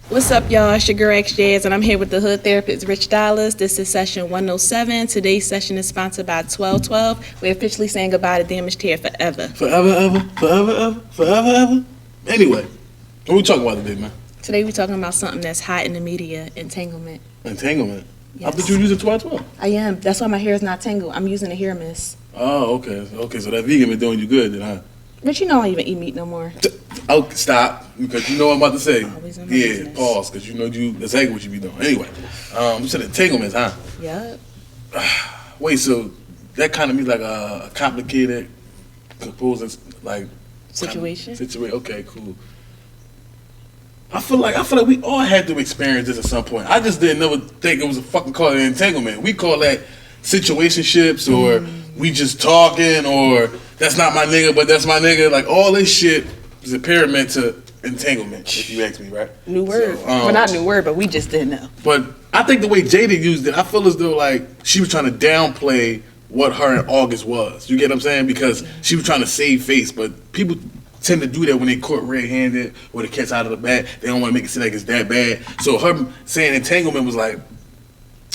What's up, y'all? It's your girl, Rich and Jas, and I'm here with the hood therapist, Rich Dollars. This is session 107. Today's session is sponsored by 1212. We're officially saying goodbye to damaged hair forever. Forever. Anyway, what we talking about today, man? Today we're talking about something that's hot in the media, entanglement. Entanglement? Yes. I thought you were using 1212. I am. That's why my hair is not tangled. I'm using a hair mist. Oh, okay. Okay, so that vegan been doing you good then, huh? But you know I don't even eat meat no more. Oh, stop. Because you know what I'm about to say. Always in my Yeah, business. pause, because you know that's exactly what you be doing. Anyway, you said entanglements, huh? Yup. Wait, so that kind of means like a complicated, composing, like... Situation? Okay, cool. I feel like we all had to experience this at some point. I just didn't never think it was a fucking called an entanglement. We call that situationships, or we just talking, or that's not my nigga, but that's my nigga. Like all this shit is a pyramid to entanglement, if you ask me, right? New word. So, Well, not new word, but we just didn't know. But I think the way Jada used it, I feel as though like she was trying to downplay what her and August was. You get what I'm saying? Because she was trying to save face, but people tend to do that when they caught red-handed or the cat's out of the bag. They don't want to make it seem like it's that bad. So her saying entanglement was like,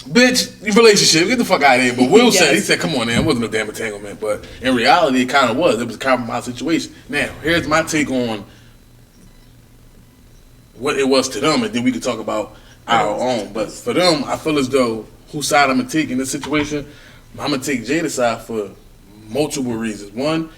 bitch, your relationship, get the fuck out of here. But Will said, he said, come on, man, it wasn't no damn entanglement. But in reality, it kind of was. It was a compromised situation. Now, here's my take on what it was to them, and then we could talk about our own. But for them, I feel as though whose side I'm going to take in this situation, I'm going to take Jada's side for multiple reasons. One,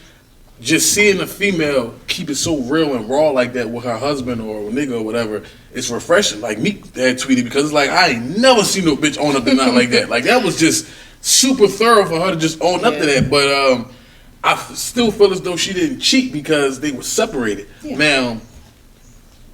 just seeing a female keep it so real and raw like that with her husband or a nigga or whatever, it's refreshing. Like Meek had tweeted, because it's like, I ain't never seen no bitch own up to nothing like that. Like that was just super thorough for her to just own up to that. But I still feel as though she didn't cheat because they were separated. Yeah. Now,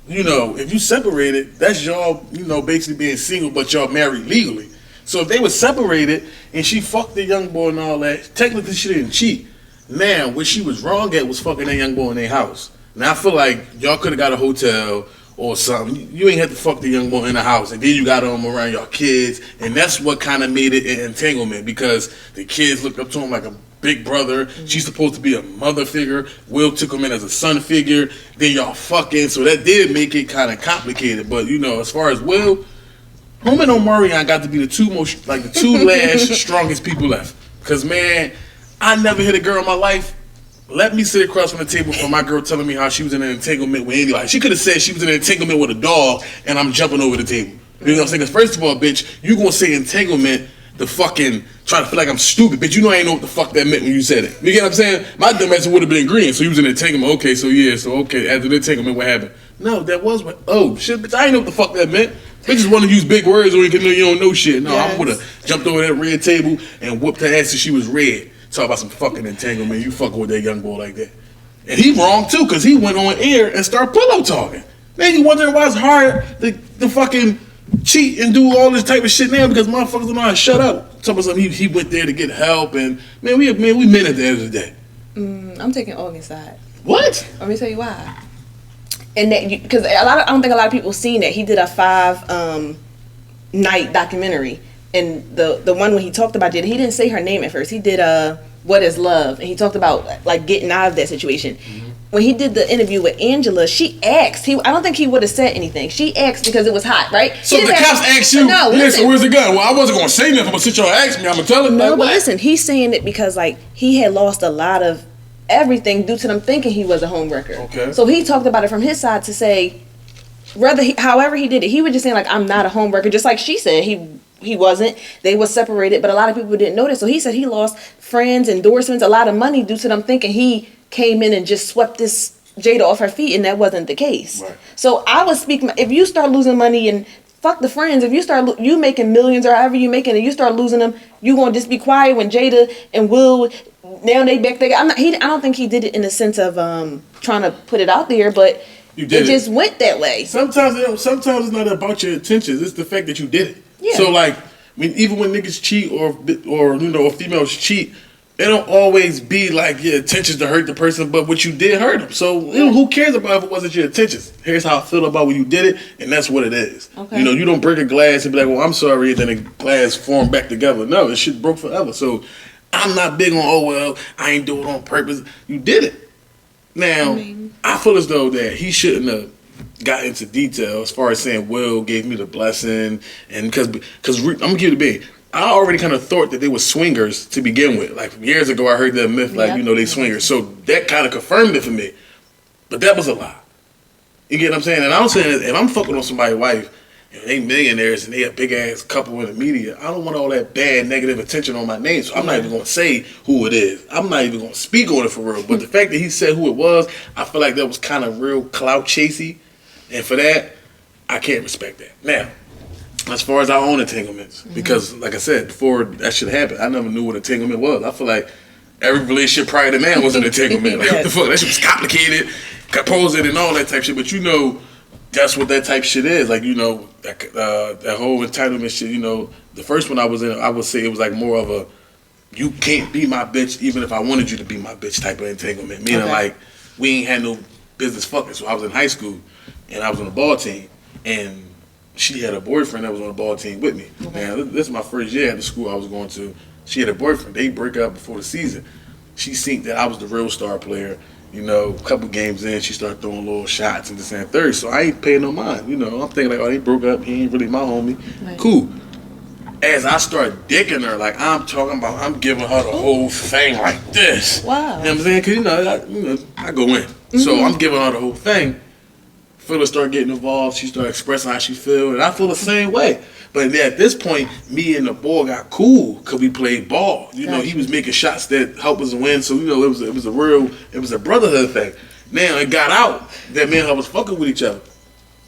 you know, if you separated, that's y'all, you know, basically being single, but y'all married legally. So if they were separated and she fucked the young boy and all that, technically she didn't cheat. Now, what she was wrong at was fucking that young boy in their house. Now, I feel like y'all could have got a hotel or something. You ain't had to fuck the young boy in the house, and then you got him around your kids, and that's what kind of made it an entanglement, because the kids looked up to him like a big brother. She's supposed to be a mother figure. Will took him in as a son figure. Then y'all fucking, so that did make it kind of complicated. But, you know, as far as Will, him and Omarion got to be the two last strongest people left. Because, man, I never hit a girl in my life. Let me sit across from the table from my girl telling me how she was in an entanglement with anybody. She could have said she was in an entanglement with a dog, and I'm jumping over the table. You know what I'm saying? Because first of all, bitch, you gonna say entanglement to fucking try to feel like I'm stupid. Bitch, you know I ain't know what the fuck that meant when you said it. You get what I'm saying? My dumb ass would have been green. So you was in an entanglement. Okay, after the entanglement, what happened? No, that was what. Oh shit, bitch, I ain't know what the fuck that meant. Bitches want to use big words or you don't know shit. No, I would have jumped over that red table and whooped her ass till she was red. Talk about some fucking entanglement. You fucking with that young boy like that. And he wrong too, because he went on air and started pillow talking. Then you wondering why it's hard to fucking cheat and do all this type of shit now, because motherfuckers don't know how to shut up. Talk about something he went there to get help, and we men at the end of the day. I'm taking August's side. What? Let me tell you why. And that because I don't think a lot of people seen that he did a 5 night documentary, and the one when he talked about it, he didn't say her name at first. He did What Is Love, and he talked about like getting out of that situation. Mm-hmm. When he did the interview with Angela, she asked. I don't think he would have said anything. She asked because it was hot, right? So the cops asked you, no, listen, where's the gun? Well, I wasn't gonna say nothing, but since y'all asked me, I'm gonna tell it. No, but listen, he's saying it because like he had lost a lot of everything due to them thinking he was a homewrecker. Okay. So he talked about it from his side to say, however he did it, he was just saying like, I'm not a homewrecker, just like she said he wasn't. They were separated, but a lot of people didn't notice. So he said he lost friends, endorsements, a lot of money due to them thinking he came in and just swept this Jada off her feet, and that wasn't the case. Right. So I was speaking, if you start losing money and fuck the friends, if you start you making millions or however you making, and you start losing them, you gonna just be quiet when Jada and Will now they back there. I don't think he did it in the sense of trying to put it out there, but it just went that way. Sometimes it's not about your intentions. It's the fact that you did it. Yeah. So like, even when niggas cheat or females cheat, it don't always be like your intentions to hurt the person, but what you did hurt them. So who cares about if it wasn't your intentions? Here's how I feel about when you did it, and that's what it is. Okay. You don't break a glass and be like, well, I'm sorry, and then the glass formed back together. No, this shit broke forever. So I'm not big on, I ain't do it on purpose. You did it. Now, I feel as though that he shouldn't have got into detail as far as saying Will gave me the blessing, and because I'm gonna give it a big. I already kind of thought that they were swingers to begin with. Like years ago, I heard that myth, like they swingers. So that kind of confirmed it for me. But that was a lie. You get what I'm saying? And I'm saying if I'm fucking on somebody's wife and they millionaires and they a big ass couple in the media, I don't want all that bad negative attention on my name. So I'm not even gonna say who it is. I'm not even gonna speak on it for real. But the fact that he said who it was, I feel like that was kind of real clout chasey. And for that, I can't respect that. Now, as far as our own entanglements, because like I said, before that shit happened, I never knew what entanglement was. I feel like every relationship prior to man was an entanglement. Like, what the fuck? That shit was complicated, composed and all that type shit. But that's what that type shit is. Like, that whole entitlement shit, the first one I was in, I would say it was like more of a, you can't be my bitch even if I wanted you to be my bitch type of entanglement. Meaning like, we ain't had no business fucking. So I was in high school and I was on the ball team and she had a boyfriend that was on the ball team with me. Now, this is my first year at the school I was going to. She had a boyfriend. They break up before the season. She seen that I was the real star player. A couple games in, she started throwing little shots and this and third. So I ain't paying no mind. I'm thinking like, oh, they broke up. He ain't really my homie. Right. Cool. As I start dicking her, like I'm talking about, I'm giving her the whole thing like this. Wow. You know what I'm saying? Because, I go in. Mm-hmm. So I'm giving her the whole thing. Phyllis started getting involved. She started expressing how she feel, and I feel the same way. But at this point, me and the boy got cool because we played ball. He was making shots that helped us win. So it was a brotherhood thing. Now it got out that me and her was fucking with each other.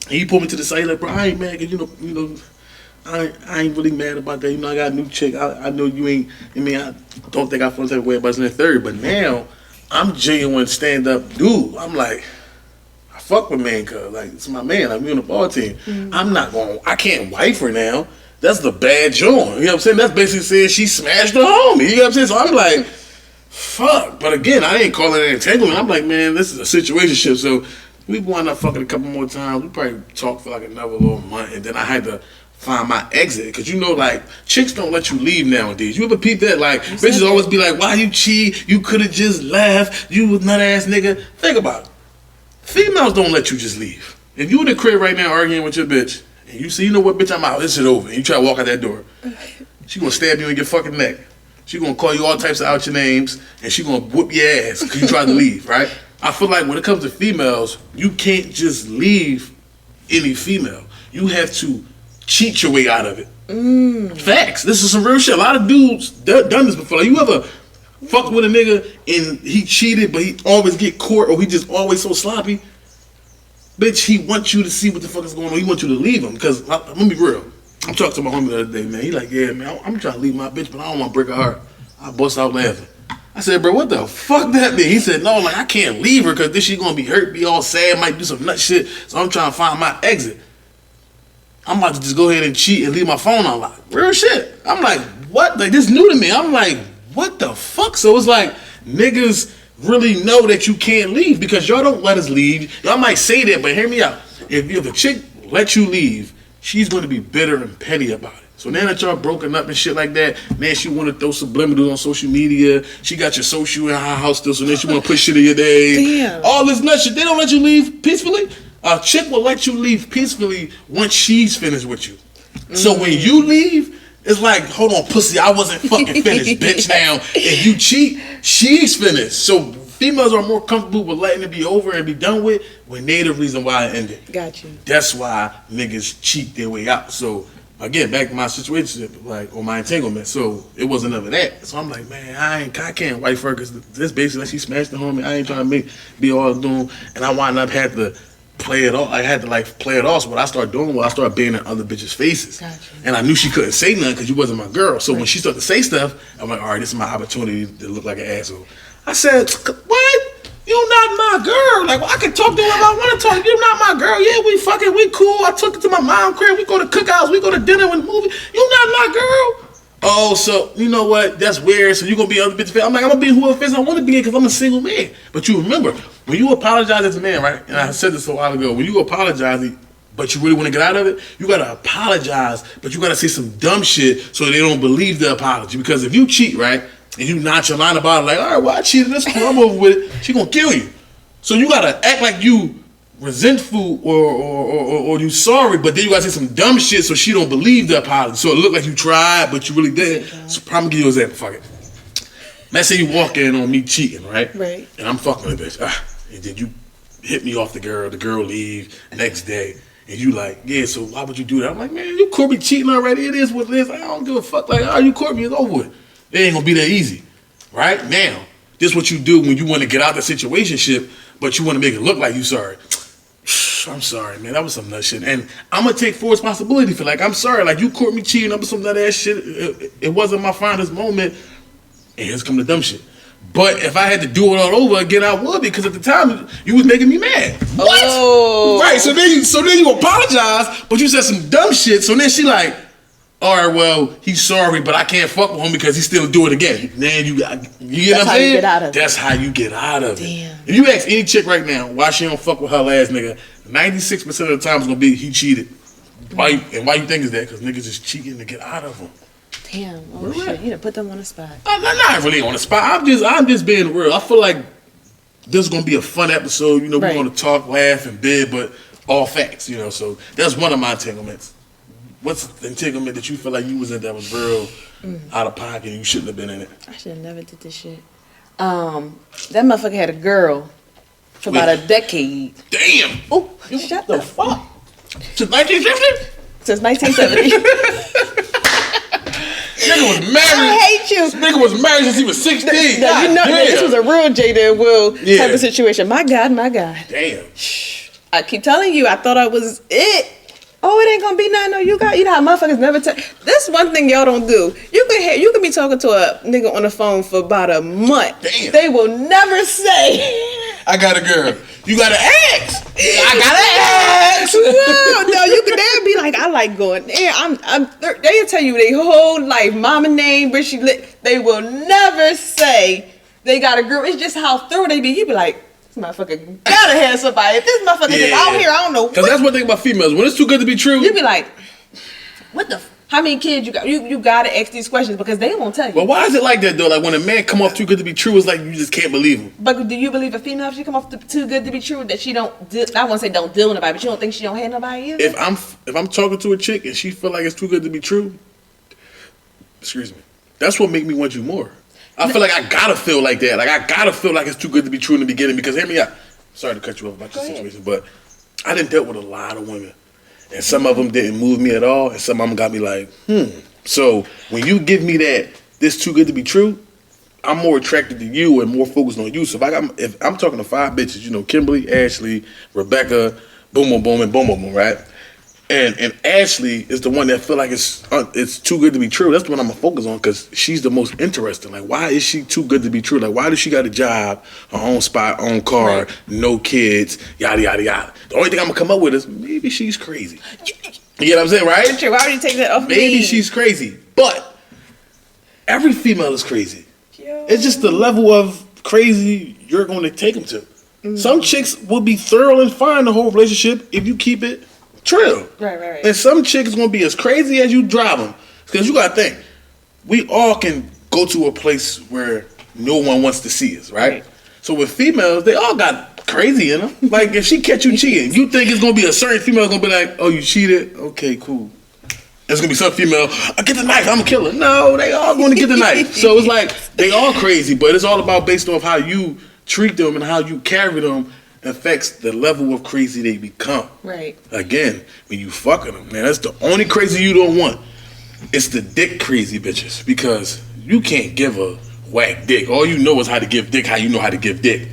And he pulled me to the side like, bro, I ain't mad because I ain't really mad about that. I got a new chick. I know you ain't. I don't think I feel the type of way about it in the third. But now I'm genuine stand up dude. I'm like, fuck with man, cuz like it's my man. I'm on the ball team. Mm-hmm. I can't wife her now. That's the bad joint. You know what I'm saying? That's basically saying she smashed her homie. You know what I'm saying? So I'm like, fuck. But again, I ain't calling it an entanglement. I'm like, man, this is a situationship. So we wound up fucking a couple more times. We probably talked for like another little month, and then I had to find my exit. Because like, chicks don't let you leave nowadays. You ever peep that? Like, bitches always be like, why you cheat? You could have just left. You was nut ass nigga. Think about it. Females don't let you just leave. If you in the crib right now arguing with your bitch, and you say, you know what, bitch, I'm out, this shit over, and you try to walk out that door, she gonna stab you in your fucking neck. She gonna call you all types of out your names, and she gonna whoop your ass because you tried to leave, right? I feel like when it comes to females, you can't just leave any female. You have to cheat your way out of it. Facts. This is some real shit. A lot of dudes done this before. Like, you ever fuck with a nigga and he cheated, but he always get caught, or he just always so sloppy? Bitch, he wants you to see what the fuck is going on. He wants you to leave him. Because, I'm going to be real. I'm talking to my homie the other day, man. He like, yeah, man, I'm trying to leave my bitch, but I don't want to break her heart. I bust out laughing. I said, bro, what the fuck that mean? He said, no, like, I can't leave her because then she going to be hurt, be all sad, might do some nut shit. So I'm trying to find my exit. I'm about to just go ahead and cheat and leave my phone unlocked. Real shit. I'm like, what? Like, this new to me. I'm like, what the fuck? So it's like, niggas really know that you can't leave because y'all don't let us leave. Y'all might say that, but hear me out. If a chick lets you leave, she's going to be bitter and petty about it. So now that y'all broken up and shit like that, man, she want to throw subliminals on social media. She got your social in her house still, so then she want to put shit in your day. Damn. All this nut shit. They don't let you leave peacefully. A chick will let you leave peacefully once she's finished with you. So when you leave, it's like, hold on, pussy, I wasn't fucking finished, bitch. Now, if you cheat, she's finished. So females are more comfortable with letting it be over and be done with when they the reason why it ended. Got you. That's why niggas cheat their way out. So again, back to my situation, like, or my entanglement. So it wasn't none of that. So I'm like, man, I can't wife her because this basically like she smashed the homie. I ain't trying to be all doing, and I wind up had to play it off. I had to play it off. So what I started doing was I started being in other bitches' faces. Gotcha. And I knew she couldn't say nothing because you wasn't my girl. So when she started to say stuff, I'm like, all right, this is my opportunity to look like an asshole. I said, what? You're not my girl. Like, well, I can talk to her if I want to talk. You're not my girl. Yeah, we cool. I took her to my mom's crib. We go to cookouts. We go to dinner and movie. You're not my girl. Oh, so you know what? That's weird. So you're gonna be other bitches' face. I'm like, I'm gonna be whoever face I want to be in because I'm a single man. But you remember, when you apologize as a man, right? And I said this a while ago. When you apologize, but you really want to get out of it, you gotta apologize, but you gotta say some dumb shit so they don't believe the apology. Because if you cheat, right, and you nonchalant about it, like, all right, well, I cheated. That's cool. I'm over with it. She gonna kill you. So you gotta act like you resentful or you sorry, but then you gotta say some dumb shit so she don't believe the apology. So it look like you tried, but you really didn't. So probably give you an example. Fuck it. Let's say you walk in on me cheating, right? Right. And I'm fucking a bitch. And then you hit me off the girl leave next day. And you like, yeah, so why would you do that? I'm like, man, you caught me cheating already. It is what it is. I don't give a fuck. Like, you caught me, it's over with. It ain't gonna be that easy. Right? Now, this is what you do when you want to get out the situationship, but you want to make it look like you sorry. I'm sorry, man. That was some nut shit. And I'm going to take full responsibility for I'm sorry. Like, you caught me cheating up with some nut ass shit. It wasn't my finest moment. And here's come the dumb shit. But if I had to do it all over again, I would, because at the time you was making me mad. What? Oh. Right. So then you apologize, but you said some dumb shit. So then she like, all right, well, he's sorry, but I can't fuck with him because he still do it again. Then you get what I'm saying? That's how you get out of it. Damn. If you ask any chick right now why she don't fuck with her last nigga, 96% of the time it's gonna be he cheated. Why you think is that? Because niggas is cheating to get out of him. Damn. Oh shit. You done put them on the spot. I'm not really on the spot. I'm just being real. I feel like this is gonna be a fun episode. You know, we're gonna talk, laugh, and bid, but all facts. You know, so that's one of my entanglements. What's the entanglement that you feel like you was in that was real out of pocket and you shouldn't have been in it? I should have never did this shit. That motherfucker had a girl for about a decade. Damn! Oh, shut the fuck. Since 1970? Since 1970. Nigga was married. I hate you. This nigga was married since he was 16. No, you know, this was a real Jada and Will type of situation. My God. Damn. I keep telling you, I thought I was it. Oh, it ain't gonna be nothing. No, you know how motherfuckers never tell. This one thing y'all don't do. You can be talking to a nigga on the phone for about a month. Damn. They will never say, I got a girl. You gotta ask. I gotta ask. No, you can. They'll be like, I like going there. They'll tell you their whole life, mama name, where she lit. They will never say they got a girl. It's just how thorough they be. You be like, this motherfucker gotta have somebody. If this motherfucker is out here, I don't know. Because that's one thing about females. When it's too good to be true, you be like, what the how many kids you got? You gotta ask these questions because they won't tell you. But why is it like that though? Like when a man come off too good to be true, it's like you just can't believe him. But do you believe a female, if she come off too good to be true, that she don't? I won't say don't deal with nobody, but you don't think she don't have nobody either? If I'm talking to a chick and she feel like it's too good to be true, excuse me, that's what make me want you more. I feel like I gotta feel like that. Like I gotta feel like it's too good to be true in the beginning because hear me out. Sorry to cut you off about your situation, but I done dealt with a lot of women, and some of them didn't move me at all, and some of them got me like, So when you give me that, this too good to be true, I'm more attracted to you and more focused on you. So if I'm talking to 5 bitches, you know, Kimberly, Ashley, Rebecca, boom, and boom, right? And Ashley is the one that feel like it's too good to be true. That's the one I'm gonna focus on because she's the most interesting. Like, why is she too good to be true? Like, why does she got a job, her own spot, own car, no kids, yada yada yada? The only thing I'm gonna come up with is maybe she's crazy. You get what I'm saying, right? Why would you take that off me? Maybe she's crazy, but every female is crazy. Yo. It's just the level of crazy you're going to take them to. Mm-hmm. Some chicks will be thorough and fine the whole relationship if you keep it trill. Right. And some chicks gonna be as crazy as you drive them. Because you gotta think, we all can go to a place where no one wants to see us, right? So with females, they all got crazy in them. Like if she catch you cheating, you think it's gonna be a certain female gonna be like, oh, you cheated? Okay, cool. There's gonna be some female, get the knife, I'm a killer. No, they all gonna get the knife. So it's like, they all crazy, but it's all about based off how you treat them and how you carry them affects the level of crazy they become. Right. Again, when you fucking them, man, that's the only crazy you don't want. It's the dick crazy bitches because you can't give a whack dick. All you know is how to give dick, how you know how to give dick.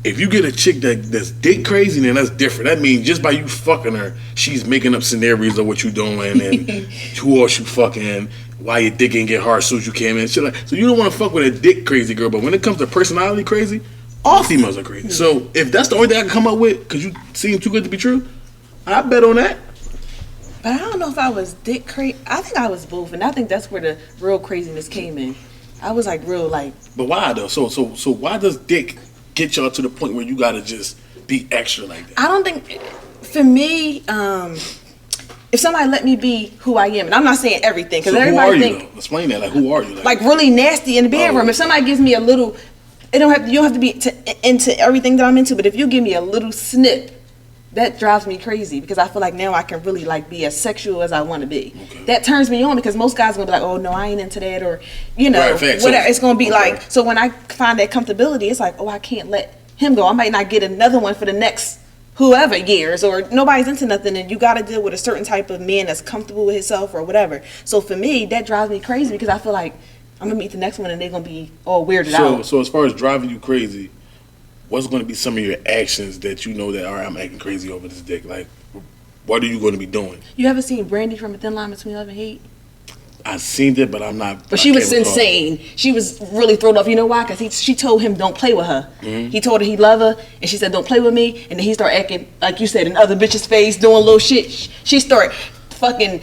If you get a chick that's dick crazy, then that's different. That means just by you fucking her, she's making up scenarios of what you doing and who else you fucking, why your dick ain't get hard as soon as you came in. Shit like, so you don't want to fuck with a dick crazy girl, but when it comes to personality crazy, all females are crazy. So if that's the only thing I can come up with, because you seem too good to be true, I bet on that. But I don't know if I was dick crazy. I think I was both, and I think that's where the real craziness came in. I was like real like. But why though? So why does dick get y'all to the point where you gotta just be extra like that? I don't think, for me, if somebody let me be who I am, and I'm not saying everything, because everybody think. Explain that. Like who are you? Like really nasty in the bedroom. If somebody gives me a little. You don't have to be into everything that I'm into, but if you give me a little snip, that drives me crazy because I feel like now I can really like be as sexual as I want to be. Okay. That turns me on because most guys are gonna be like, oh no, I ain't into that, or whatever. So, it's gonna be like. So when I find that comfortability, it's like, oh, I can't let him go. I might not get another one for the next whoever years, or nobody's into nothing, and you got to deal with a certain type of man that's comfortable with himself or whatever. So for me, that drives me crazy because I feel like I'm gonna meet the next one and they're gonna be all weirded out. So as far as driving you crazy, what's going to be some of your actions that you know that, all right, I'm acting crazy over this dick? Like, what are you going to be doing? You ever seen Brandy from A Thin Line Between Love and Hate? I seen it, but I'm not. But she was insane. She was really thrown off. You know why? Because she told him don't play with her. Mm-hmm. He told her he loved her, and she said don't play with me. And then he started acting like you said in other bitches' face, doing little shit. She started fucking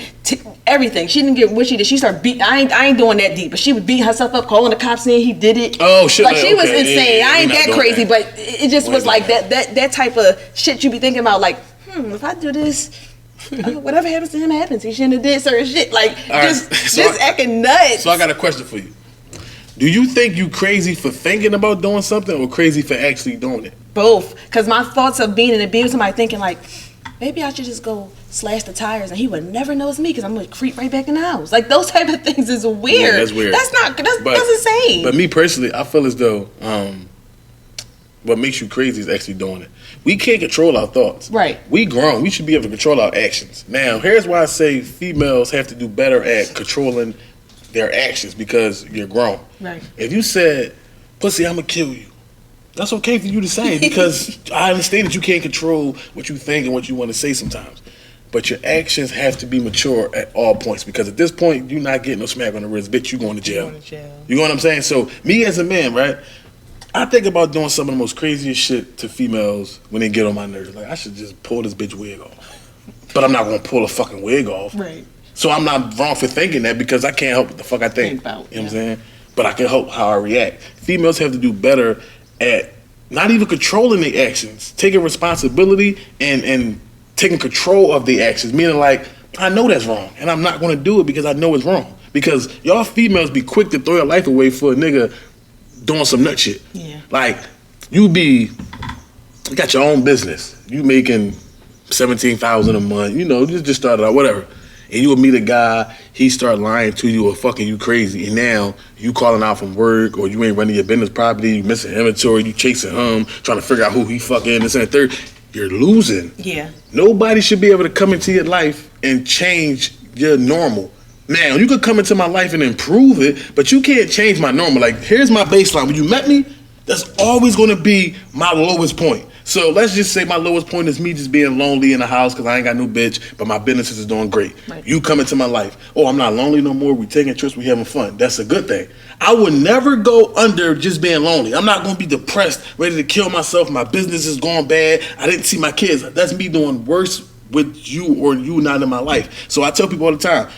everything. She didn't get what she did. She started beating. I ain't doing that deep, but she was beating herself up, calling the cops saying he did it. Oh shit! Like she was insane. I ain't that crazy, but it just was like that type of shit you be thinking about. Like, if I do this. Whatever happens to him happens. He shouldn't have did certain shit. Like just acting nuts. So I got a question for you. Do you think you crazy for thinking about doing something or crazy for actually doing it? Both. Because my thoughts of being in a bed with somebody thinking like, maybe I should just go slash the tires and he would never know it's me because I'm gonna creep right back in the house. Like those type of things is weird. Yeah, that's weird. That's insane. But me personally, I feel as though what makes you crazy is actually doing it. We can't control our thoughts. Right. We grown. We should be able to control our actions. Now, here's why I say females have to do better at controlling their actions because you're grown. Right. If you said, pussy, I'm going to kill you, that's okay for you to say because I understand that you can't control what you think and what you want to say sometimes. But your actions have to be mature at all points because at this point, you're not getting no smack on the wrist. Bitch, you going to jail. You know what I'm saying? So, me as a man, right? I think about doing some of the most craziest shit to females when they get on my nerves. Like, I should just pull this bitch wig off. But I'm not going to pull a fucking wig off. Right. So I'm not wrong for thinking that because I can't help what the fuck I think. About, you know what I'm saying? But I can help how I react. Females have to do better at not even controlling their actions, taking responsibility and taking control of their actions. Meaning like, I know that's wrong and I'm not going to do it because I know it's wrong. Because y'all females be quick to throw your life away for a nigga doing some nut shit. Yeah. Like, you got your own business. You making $17,000 a month. You know, just started out, whatever. And you will meet a guy, he start lying to you or fucking you crazy. And now you calling out from work or you ain't running your business properly, you missing inventory, you chasing him, trying to figure out who he fucking this and the third. You're losing. Yeah. Nobody should be able to come into your life and change your normal. Now, you could come into my life and improve it, but you can't change my normal. Like, here's my baseline. When you met me, that's always going to be my lowest point. So let's just say my lowest point is me just being lonely in the house because I ain't got no bitch, but my business is doing great. Right. You come into my life. Oh, I'm not lonely no more. We taking trips. We having fun. That's a good thing. I would never go under just being lonely. I'm not going to be depressed, ready to kill myself. My business is going bad. I didn't see my kids. That's me doing worse with you or you not in my life. So I tell people all the time,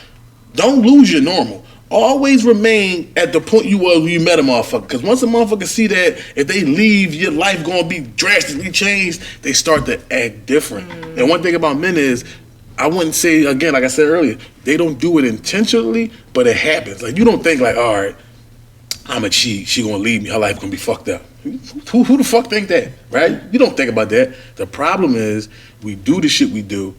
don't lose your normal. Always remain at the point you were when you met a motherfucker. Because once a motherfucker see that if they leave, your life gonna be drastically changed, they start to act different. And one thing about men is, I wouldn't say, again, like I said earlier, they don't do it intentionally, but it happens. Like, you don't think like, all right, I'm a cheat, she gonna leave me, her life gonna be fucked up. Who the fuck think that, right? You don't think about that. The problem is, we do the shit we do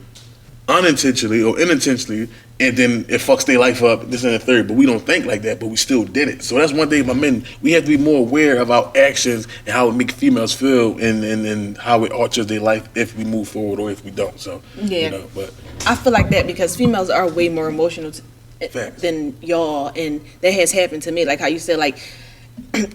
unintentionally or unintentionally, and then it fucks their life up, this and the third. But we don't think like that, but we still did it. So that's one thing about men. We have to be more aware of our actions and how it makes females feel and how it alters their life if we move forward or if we don't. So, yeah. You know, but I feel like that because females are way more emotional than y'all, and that has happened to me. Like how you said, like,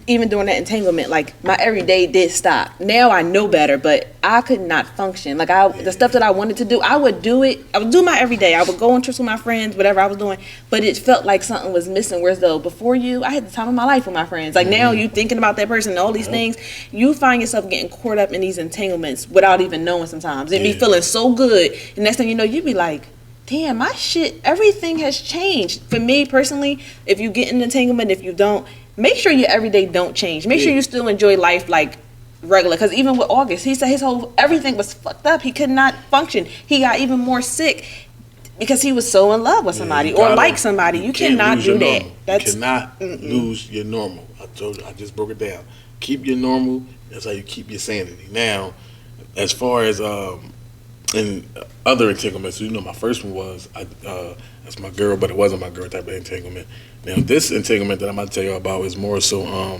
even during that entanglement, like my everyday did stop. Now I know better, but I could not function. Like the stuff that I wanted to do, I would do it. I would do my everyday. I would go on trips with my friends, whatever I was doing. But it felt like something was missing. Whereas though before you, I had the time of my life with my friends. Like now you thinking about that person and all these things, you find yourself getting caught up in these entanglements without even knowing sometimes. It be feeling so good. And next thing you know, you be like, damn, my shit, everything has changed. For me personally, if you get in an entanglement, if you don't, make sure your everyday don't change. Make sure you still enjoy life like regular. Because even with August, he said his whole everything was fucked up. He could not function. He got even more sick because he was so in love with somebody or like somebody. You cannot do that. You cannot lose your normal. I told you, I just broke it down. Keep your normal. That's how you keep your sanity. Now, as far as and other entanglements. You know, my first one was that's my girl, but it wasn't my girl type of entanglement. Now, this entanglement that I'm about to tell you about is more so.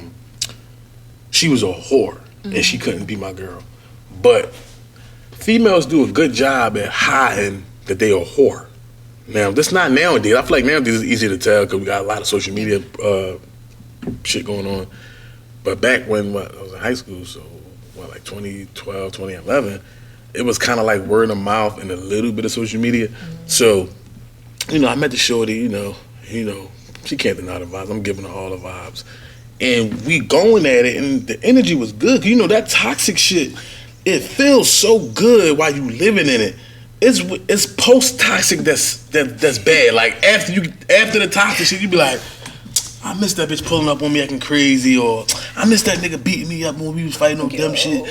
She was a whore, and she couldn't be my girl. But females do a good job at hiding that they are a whore. Now, that's not nowadays. I feel like nowadays it's easier to tell because we got a lot of social media shit going on. But back when I was in high school, so like 2012, 2011, it was kind of like word of mouth and a little bit of social media. So, you know, I met the shorty, you know, she can't deny the vibes. I'm giving her all the vibes. And we going at it, and the energy was good. You know, that toxic shit, it feels so good while you living in it. It's post-toxic that's bad. Like, after the toxic shit, you be like, I miss that bitch pulling up on me acting crazy, or I miss that nigga beating me up when we was fighting on dumb shit.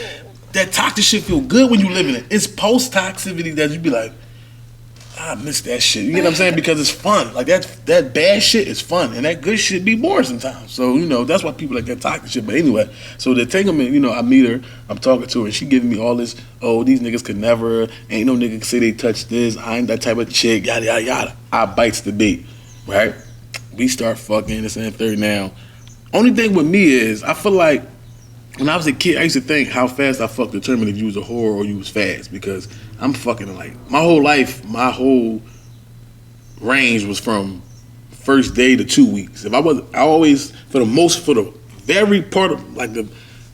That toxic shit feel good when you live in it. It's post-toxicity that you be like, I miss that shit. You get what I'm saying? Because it's fun. Like, that bad shit is fun, and that good shit be boring sometimes. So, you know, that's why people like that toxic shit. But anyway, so the entanglement, you know, I meet her, I'm talking to her, and she giving me all this, oh, these niggas could never, ain't no nigga can say they touched this, I ain't that type of chick, yada, yada, yada. I bites the bait, right? We start fucking this and third now. Only thing with me is, I feel like, when I was a kid, I used to think how fast I fucked determined if you was a whore or you was fast, because I'm fucking like my whole life, my whole range was from first day to 2 weeks. I always for the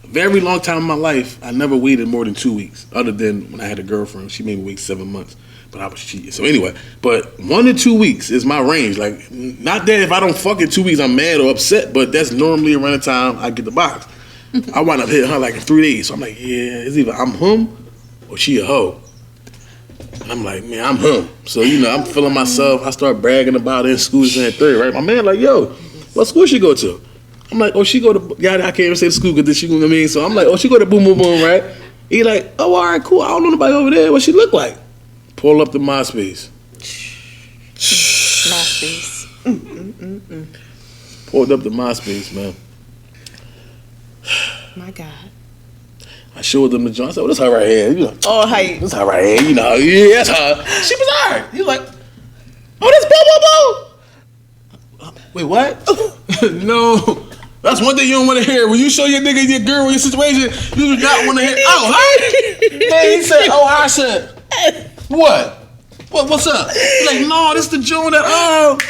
very long time in my life, I never waited more than 2 weeks. Other than when I had a girlfriend, she made me wait 7 months, but I was cheating. So anyway, but 1 to 2 weeks is my range. Like, not that if I don't fuck in 2 weeks, I'm mad or upset, but that's normally around the time I get the box. I wound up hitting her like in 3 days. So I'm like, yeah, it's either I'm him or she a hoe. And I'm like, man, I'm him. So, you know, I'm feeling myself. I start bragging about it in school in third, right? My man like, yo, what school she go to? I'm like, oh, she go to, yeah, I can't even say the school because she, you know what I mean? So I'm like, oh, she go to boom, boom, boom, right? He like, oh, all right, cool. I don't know nobody over there. What she look like? Pull up the MySpace. MySpace. Pulled up the MySpace, man. My God. I showed them the joint. I said, well, this her right here. You know, oh, hey. This her right here. You know, yeah, that's her. She was all right. You like, oh, that's Boo Boo Boo. Wait, what? No. That's one thing you don't want to hear. When you show your nigga, your girl, your situation, you do not want to hear, oh, hi. Man, he said, oh, I said, what? What's up? He's like, no, this the joint that,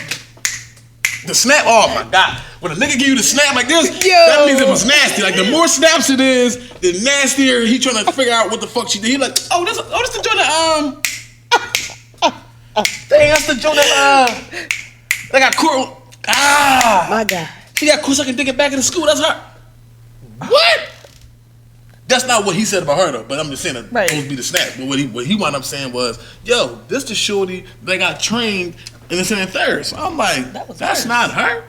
the snap, oh my God. When a nigga give you the snap like this, that means it was nasty. Like, the more snaps it is, the nastier he trying to figure out what the fuck she did. He like, oh, this the joint that, dang, that's the joint that, they got court. My God. She got court so I can dig it back in the school. That's her. What? That's not what he said about her though, but I'm just saying that right. Supposed to be the snap. But what he wound up saying was, yo, this the shorty that got trained in the second third. So I'm like, that's not her.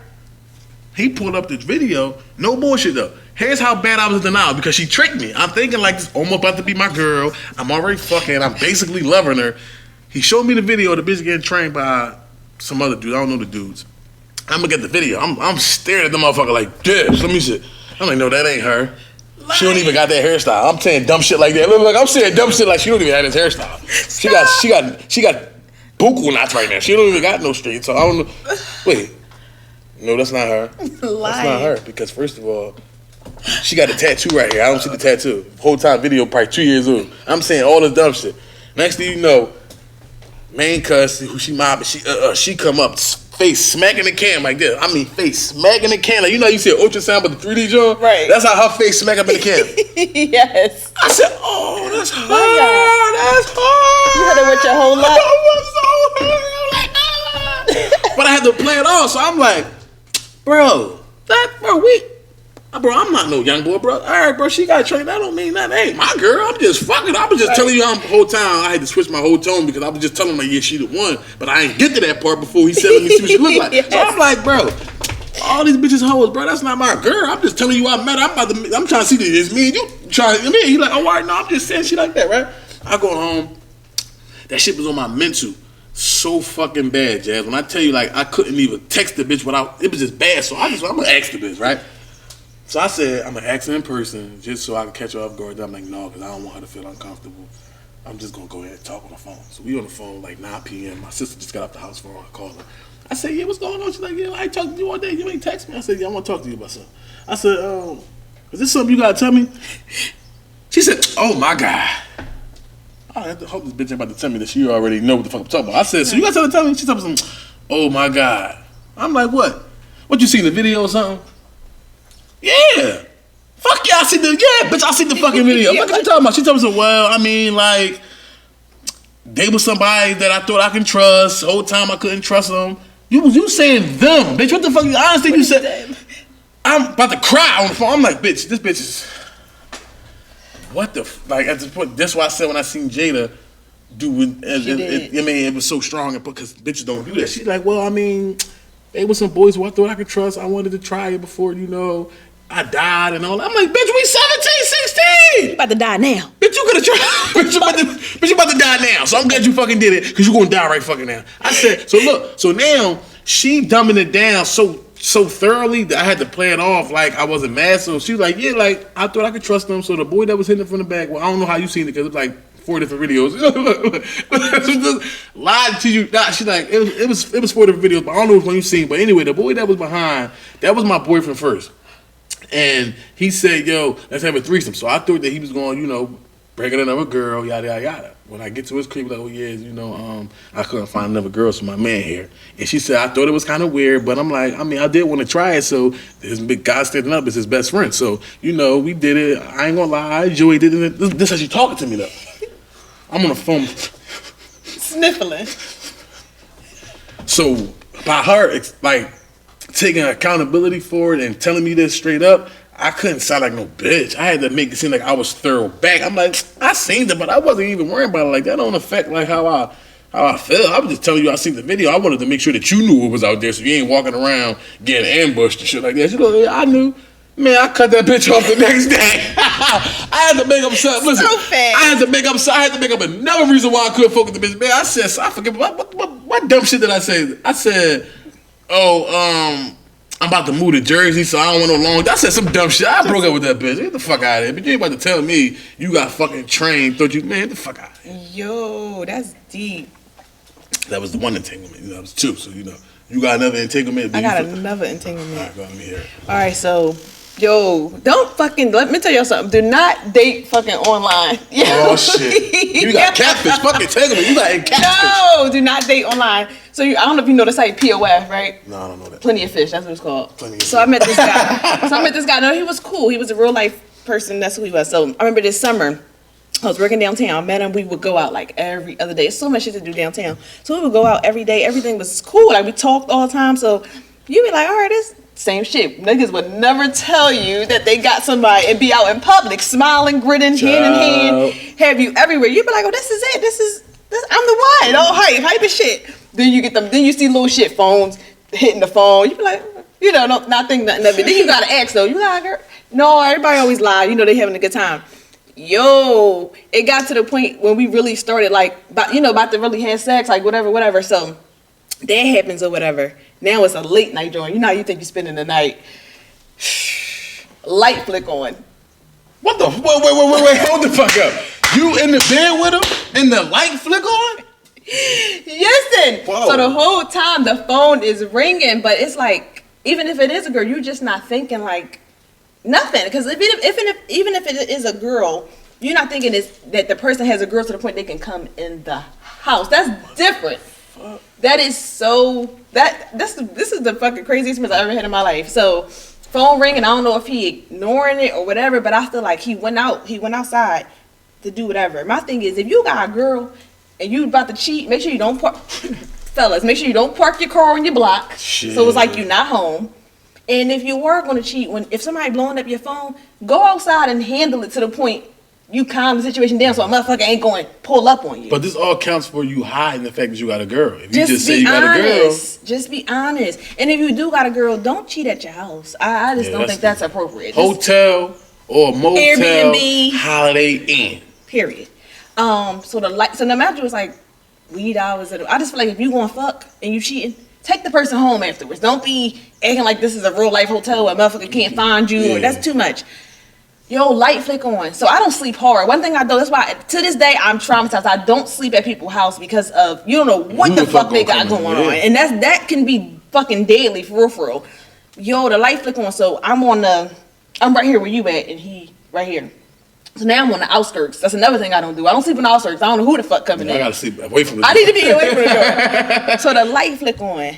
He pulled up this video. No bullshit though. Here's how bad I was in denial because she tricked me. I'm thinking like this almost about to be my girl. I'm already fucking. I'm basically loving her. He showed me the video of the bitch getting trained by some other dude. I don't know the dudes. I'm gonna get the video. I'm staring at the motherfucker like this. Let me see. I'm like, no, that ain't her. She don't even got that hairstyle. I'm saying dumb shit like that. Look, I'm saying dumb shit like she don't even have this hairstyle. She got buku knots right now. She don't even got no straight. So I don't know. Wait. No, that's not her. That's not her because first of all, she got a tattoo right here. I don't see the tattoo. Whole time video probably 2 years old. I'm saying all this dumb shit. Next thing you know, main cuss who she mobbing, she come up face smacking the cam like this. I mean face smacking the cam. Like, you know you see an ultrasound but the 3D joint? Right. That's how her face smack up in the cam. Yes. I said, oh, that's her. That's her. You had to watch your whole life. I was so hurt. I'm like, but I had to play it off, so I'm like, bro, I'm not no young boy, bro. All right, bro, she got trained. That don't mean nothing. That ain't my girl. I'm just fucking. I was just telling you how the whole time I had to switch my whole tone because I was just telling him like, yeah, she the one. But I ain't get to that part before he said, let me see what she look like. Yes. So I'm like, bro, all these bitches hoes, bro. That's not my girl. I'm just telling you I met her. I'm trying to see that it's me and you trying. I mean, he like, oh, all right, no, I'm just saying shit like that, right? I go home. That shit was on my mental. So fucking bad, Jazz. When I tell you, like, I couldn't even text the bitch without, it was just bad. So I'm gonna ask the bitch, right? So I said, I'm gonna ask her in person just so I can catch her off guard. I'm like, no, because I don't want her to feel uncomfortable. I'm just gonna go ahead and talk on the phone. So we on the phone like 9 p.m. My sister just got off the house phone. I called her. I said, yeah, what's going on? She's like, yeah, I ain't talking to you all day. You ain't text me. I said, yeah, I want to talk to you about something. I said, is this something you gotta tell me? She said, oh my God. I have to hope this bitch ain't about to tell me that she already know what the fuck I'm talking about. I said, so you gotta tell me? She told me something. Oh my God. I'm like, what? What, you seen the video or something? Yeah. Fuck yeah, bitch, I seen the fucking video. What you talking about? She told me something, well, I mean, like, they was somebody that I thought I can trust. The whole time I couldn't trust them. You saying them, bitch. What the fuck? I understand you said. I'm about to cry on the phone. I'm like, bitch, this bitch is. What the like at this point? That's why I said when I seen Jada do it, I mean, it was so strong because bitches don't do that. She's like, well, I mean, they was some boys who I thought I could trust. I wanted to try it before, I died and all that. I'm like, bitch, we 17, 16. You about to die now. Bitch, you could have tried. Bitch, you about to die now. So I'm glad you fucking did it because you're going to die right fucking now. I said, so look, so now she dumbing it down so thoroughly that I had to play it off like I wasn't mad. So she was like, yeah, like, I thought I could trust them. So the boy that was hitting it from the back, well, I don't know how you seen it because it's like 4 different videos. She just lied to you. Nah, she's like, it was 4 different videos, but I don't know which one you seen. But anyway, the boy that was behind, that was my boyfriend first. And he said, yo, let's have a threesome. So I thought that he was going, breaking another girl, yada, yada, yada. When I get to his crib, like, oh, yeah, I couldn't find another girl, so my man here. And she said, I thought it was kind of weird, but I'm like, I did want to try it, so this big guy standing up is his best friend. So, we did it. I ain't going to lie, I enjoyed it. This is how she talking to me, though. I'm on the phone. Sniffling. So, by her, like, taking accountability for it and telling me this straight up, I couldn't sound like no bitch. I had to make it seem like I was thorough back. I'm like, I seen it, but I wasn't even worrying about it. Like, that don't affect like how I feel. I was just telling you I seen the video. I wanted to make sure that you knew what was out there, so you ain't walking around getting ambushed and shit like that. She goes, yeah, I knew. Man, I cut that bitch off the next day. I had to make up something. Listen, so fast. I had to make up another reason why I couldn't fuck with the bitch. Man, I said, I forget what dumb shit did I say? I said, I'm about to move to Jersey, so I don't want no long. I said some dumb shit. I broke up with that bitch. Get the fuck out of here. But you ain't about to tell me you got fucking trained. Man, get the fuck out of here. Yo, that's deep. That was the one entanglement. That was 2. So, you got another entanglement. I got another entanglement. All right, go ahead, let me hear it. All right, so, don't fucking, let me tell you something. Do not date fucking online. Oh, shit. You got catfish. Fucking entanglement. You got catfish. No, do not date online. So, I don't know if you know the site POF, right? No, I don't know that. Plenty of Fish, that's what it's called. Plenty of So, I met this guy. No, he was cool. He was a real life person. That's who he was. So, I remember this summer, I was working downtown. I met him. We would go out like every other day. There's so much shit to do downtown. So, we would go out every day. Everything was cool. Like, we talked all the time. So, you'd be like, all right, this same shit. Niggas would never tell you that they got somebody and be out in public, smiling, grinning, hand in hand, have you everywhere. You'd be like, oh, this is it. This I'm the one. Oh, hype as shit. Then you get them. Then you see little shit phones hitting the phone. You be like, not think nothing of it. Then you gotta ask though. You like, girl? No, everybody always lie. They having a good time. Yo, it got to the point when we really started about to really have sex, like whatever. So that happens or whatever. Now it's a late night joint. How you think you're spending the night? Light flick on. What the? Wait, hold the fuck up. You in the bed with him and the light flick on? Listen. Whoa. So the whole time the phone is ringing, but it's like, even if it is a girl, you're just not thinking like nothing. Because even if it is a girl, you're not thinking that the person has a girl to the point they can come in the house. That's different. That is so this is the fucking craziest experience I ever had in my life. So phone ringing, I don't know if he ignoring it or whatever, but I feel like he went outside to do whatever. My thing is, if you got a girl and you about to cheat, make sure you don't park fellas, make sure you don't park your car on your block. Shit. So it's like you're not home. And if you were gonna cheat, if somebody blowing up your phone, go outside and handle it to the point you calm the situation down so a motherfucker ain't going to pull up on you. But this all counts for you hiding the fact that you got a girl. If you just say you got a girl. Just be honest. And if you do got a girl, don't cheat at your house. I just don't think that's appropriate. Hotel or motel. Airbnb. Holiday Inn. Period. So the manager was like, weed hours. I just feel like if you going to fuck and you cheating, take the person home afterwards. Don't be acting like this is a real life hotel where a motherfucker can't find you. Yeah. That's too much. Yo, light flick on. So I don't sleep hard. One thing I do, that's why to this day I'm traumatized. I don't sleep at people's house because of you don't know what the fuck they got going on. And that can be fucking deadly for real. Yo, the light flick on. So I'm right here where you at and he right here. So now I'm on the outskirts. That's another thing I don't do. I don't sleep in the outskirts. I don't know who the fuck coming in. I gotta sleep away from the door. I need to be away from the door. So the light flick on.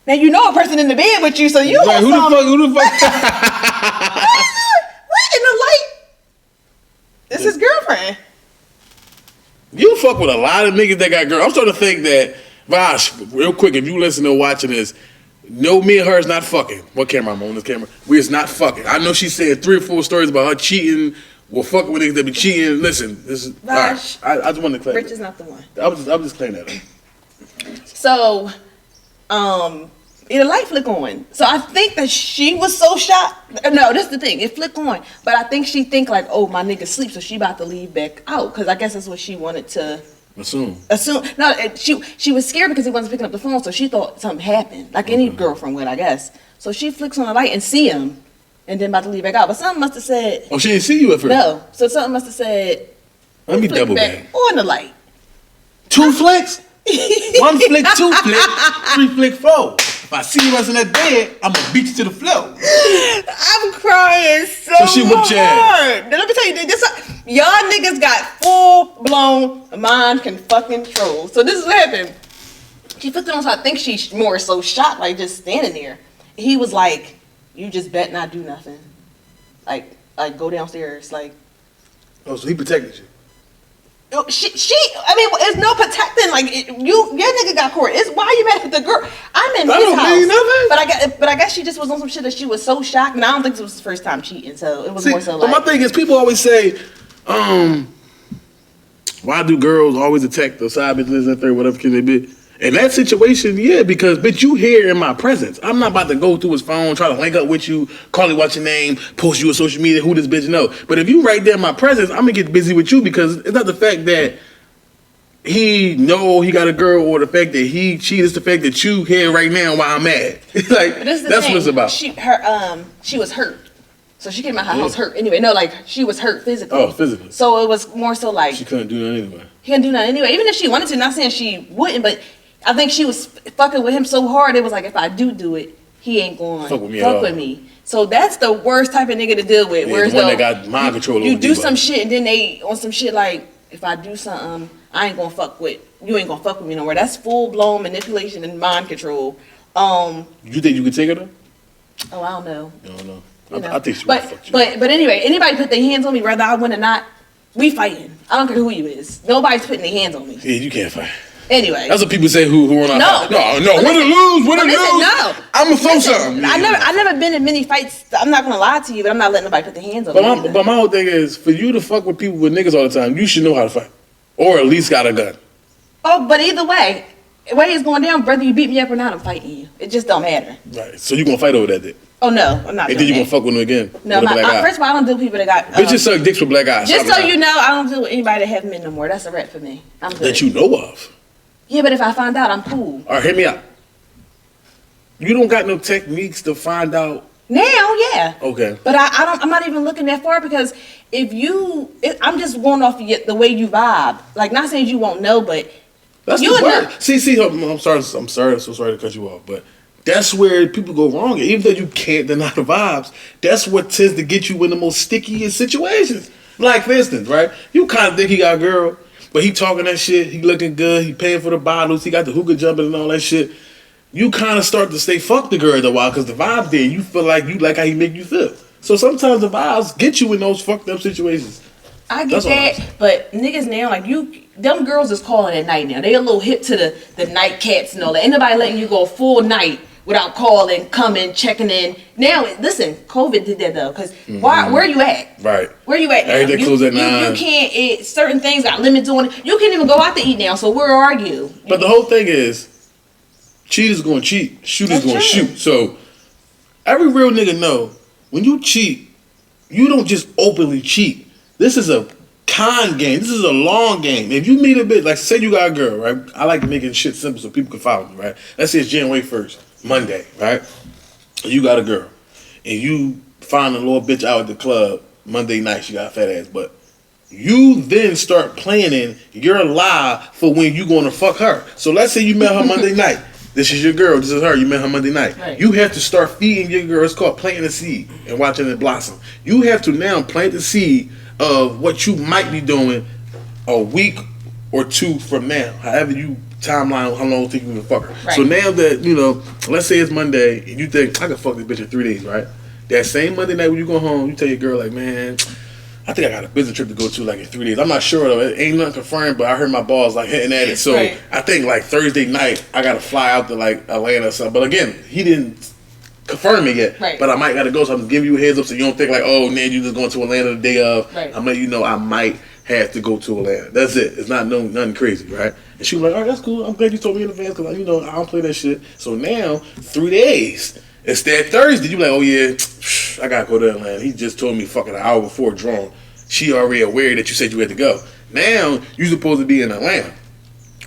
Now you know a person in the bed with you, so you right, who the fuck? What in the light? It's his girlfriend. You fuck with a lot of niggas that got girls. I'm starting to think that, Vosh, real quick, if you listen or watching this, no, me and her is not fucking. What camera I'm on this camera? We is not fucking. I know she said 3 or 4 stories about her cheating. We're fucking with niggas that be cheating. Listen, this is. Vosh, right, I just want to claim Rich is not the one. I'm just claiming that. So, the light flick on. So I think that she was so shocked. No, this is the thing. It flick on. But I think she think like, oh, my nigga sleep, so she about to leave back out. Because I guess that's what she wanted to assume. No, she was scared because he wasn't picking up the phone, so she thought something happened. Like any girlfriend would, I guess. So she flicks on the light and see him. And then about to leave back out. But something must have said... Oh, she didn't see you at first? No. So something must have said... Let me double back. On the light. 2 flicks? 1 flick, 2 flick, 3 flick, 4. If I see you in that bed, I'm gonna beat you to the floor. I'm crying so she whipped your ass. hard. Now, let me tell you this. Y'all niggas got full-blown mind control. So this is what happened. She flipped it on, so I think she's more so shocked, like just standing there. He was like, you just bet not do nothing. Like go downstairs, like. Oh, so he protected you. I mean, it's no protecting. Like your nigga got court. It's why you mad at the girl? I'm in his house. Mean nothing. But I guess she just was on some shit that she was so shocked, and I don't think it was his first time cheating. So it was more so like. But my thing is, people always say, why do girls always attack the side bitches and third, whatever can they be? In that situation, yeah, because bitch, you here in my presence. I'm not about to go through his phone, try to link up with you, call you, what's your name, post you on social media, who this bitch know. But if you right there in my presence, I'm gonna get busy with you because it's not the fact that he know he got a girl or the fact that he cheated. It's the fact that you here right now while I'm mad. Like that's what it's about. She was hurt. So she came out her house hurt. Anyway, no, like she was hurt physically. Oh, physically. So it was more so like she couldn't do that anyway. He couldn't do that anyway. Even if she wanted to, not saying she wouldn't, but I think she was fucking with him so hard. It was like, if I do it, he ain't going fuck with me. So that's the worst type of nigga to deal with. Yeah, whereas the one that got mind control. You do some shit and then they on some shit like, if I do something, I ain't gonna fuck with you. Ain't gonna fuck with me no more. That's full blown manipulation and mind control. You think you could take her though? Oh, I don't know. I don't know. I think she would fuck you. But anyway, anybody put their hands on me, whether I win or not, we fighting. I don't care who you is. Nobody's putting their hands on me. Yeah, you can't fight. Anyway, that's what people say. Who are not? No. Win or lose. No, I'm gonna throw something. I never been in many fights. I'm not gonna lie to you, but I'm not letting nobody put their hands on me. But my whole thing is, for you to fuck with people with niggas all the time, you should know how to fight, or at least got a gun. Oh, but either way it's going down. Whether you beat me up or not, I'm fighting you. It just don't matter. Right. So you gonna fight over that then? Oh no, I'm not. And then you gonna fuck with them again? No, first of all, I don't deal with people that got. Bitches suck dicks with black eyes. Just so you know, I don't deal with anybody that have men no more. That's a wrap for me. I'm good. That you know of. Yeah, but if I find out, I'm cool. All right, hit me out. You don't got no techniques to find out. Now, yeah. Okay. But I'm not even looking that far because I'm just going off the way you vibe. Like, not saying you won't know, but that's you the part. See, I'm sorry, so sorry to cut you off, but that's where people go wrong. Even though you can't deny the vibes, that's what tends to get you in the most stickiest situations. Like, for instance, right? You kind of think he got a girl, but he talking that shit, he looking good, he paying for the bottles, he got the hookah jumping and all that shit. You kind of start to say fuck the girl after a while because the vibe there, you feel like you like how he make you feel. So sometimes the vibes get you in those fucked up situations. I get that, but niggas now, like them girls is calling at night now. They a little hip to the night cats and all that. Ain't nobody letting you go full night without calling, coming, checking in. Now, listen, COVID did that though, because where you at? Right. Where you at now? Everything closed at 9. You can't, certain things got limits on it. You can't even go out to eat now, so where are you? But the whole thing is, cheaters gonna cheat, shooters gonna shoot. So, every real nigga know, when you cheat, you don't just openly cheat. This is a con game. This is a long game. If you meet a bitch, like say you got a girl, right? I like making shit simple so people can follow me, right? Let's say it's January 1st, Monday, right? You got a girl, and you find a little bitch out at the club Monday night she got a fat ass, but you then start planning your lie for when you gonna fuck her. So let's say you met her Monday night. This is your girl. This is her. You met her Monday night. Right. You have to start feeding your girl. It's called planting the seed and watching it blossom. You have to now plant the seed of what you might be doing a week or two from now. However you timeline, how long you think you can fuck her. Right. So now that, let's say it's Monday and you think, I can fuck this bitch in 3 days, right? That same Monday night when you go home, you tell your girl, like, man, I think I got a business trip to go to like in 3 days. I'm not sure though. It ain't nothing confirmed, but I heard my balls like hitting at it. So right. I think like Thursday night I gotta fly out to like Atlanta or something. But again, he didn't confirm it yet. Right. But I might gotta go, so I'm just giving you a heads up so you don't think like, oh man, you just going to Atlanta the day of. Right. I'm letting you know I might have to go to Atlanta. That's it. It's not nothing crazy, right? And she was like, all right, that's cool. I'm glad you told me in advance because I don't play that shit. So now 3 days. It's that Thursday. You like, oh yeah, I gotta go to Atlanta. He just told me fucking an hour before drawing. She already aware that you said you had to go. Now you supposed to be in Atlanta,